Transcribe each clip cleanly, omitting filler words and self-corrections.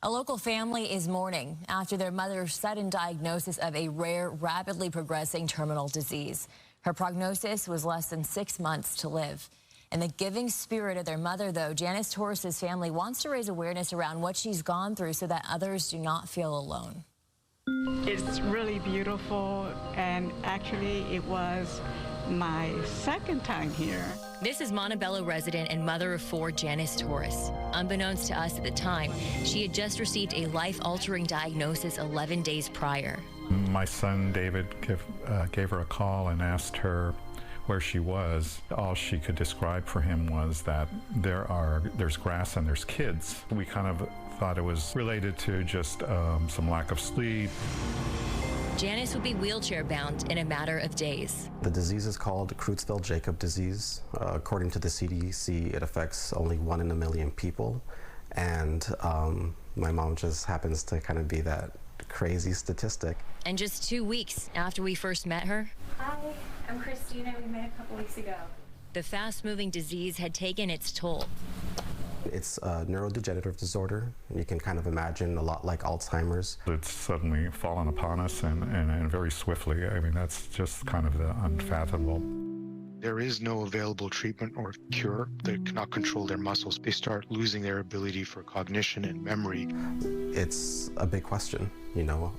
A local family is mourning after their mother's sudden diagnosis of a rare, rapidly progressing terminal disease. Her prognosis was less than 6 months to live. In the giving spirit of their mother, though, Janice Torres' family wants to raise awareness around what she's gone through so that others do not feel alone. It's really beautiful, and actually it was my second time here. This is Montebello resident and mother of 4, Janice Torres. Unbeknownst to us at the time, she had just received a life-altering diagnosis 11 days prior. My son David gave her a call and asked her where she was. All she could describe for him was that there's grass and there's kids. We kind of thought it was related to just some lack of sleep. Janice would be wheelchair-bound in a matter of days. The disease is called Creutzfeldt-Jakob disease. According to the CDC, it affects only 1 in a million people. And my mom just happens to kind of be that crazy statistic. And just 2 weeks after we first met her, Hi, I'm Christina. We met a couple weeks ago. the fast-moving disease had taken its toll. It's a neurodegenerative disorder. You can kind of imagine a lot like Alzheimer's. It's suddenly fallen upon us and very swiftly. I mean, that's just kind of the unfathomable. There is no available treatment or cure. They cannot control their muscles. They start losing their ability for cognition and memory. It's a big question, you know,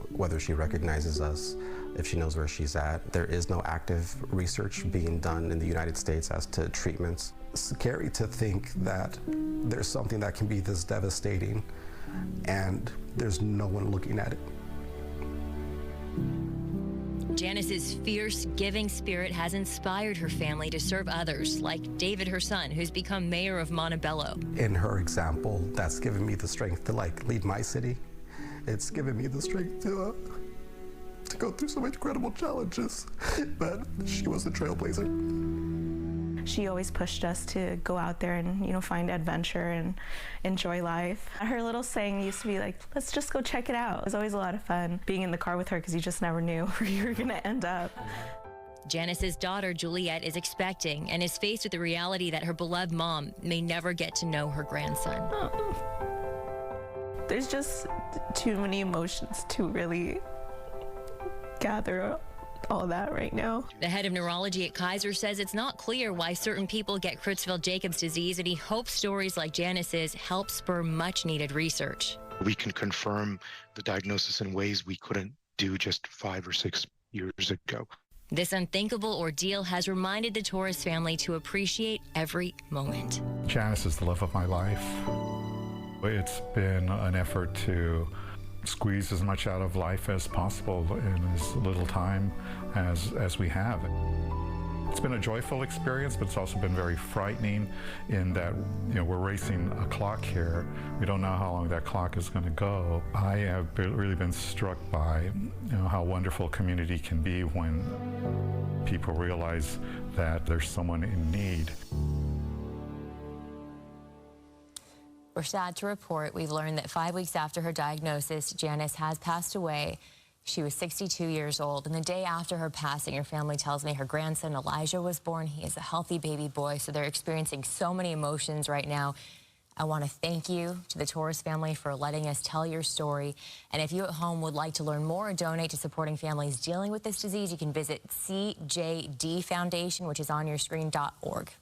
whether she recognizes us, if she knows where she's at. There is no active research being done in the United States as to treatments. It's scary to think that there's something that can be this devastating and there's no one looking at it. Janice's fierce, giving spirit has inspired her family to serve others, like David, her son, who's become mayor of Montebello. In her example, that's given me the strength to lead my city. It's given me the strength to go through some incredible challenges, but she was a trailblazer. She always pushed us to go out there and, you know, find adventure and enjoy life. Her little saying used to be like, let's just go check it out. It was always a lot of fun being in the car with her because you just never knew where you were going to end up. Janice's daughter, Juliet, is expecting and is faced with the reality that her beloved mom may never get to know her grandson. Oh. There's just too many emotions to really gather all that right now. The head of neurology at Kaiser says it's not clear why certain people get Creutzfeldt-Jakob's disease, and he hopes stories like Janice's help spur much-needed research. We can confirm the diagnosis in ways we couldn't do just 5 or 6 years ago. This unthinkable ordeal has reminded the Torres family to appreciate every moment. Janice is the love of my life. It's been an effort to squeeze as much out of life as possible in as little time as we have. It's been a joyful experience, but it's also been very frightening in that, you know, we're racing a clock here. We don't know how long that clock is going to go. I have really been struck by, you know, how wonderful community can be when people realize that there's someone in need. We're sad to report we've learned that 5 weeks after her diagnosis, Janice has passed away. She was 62 years old, and the day after her passing, her family tells me her grandson Elijah was born. He is a healthy baby boy, so they're experiencing so many emotions right now. I want to thank you to the Torres family for letting us tell your story. And if you at home would like to learn more or donate to supporting families dealing with this disease, you can visit CJD Foundation, which is on your screen.org.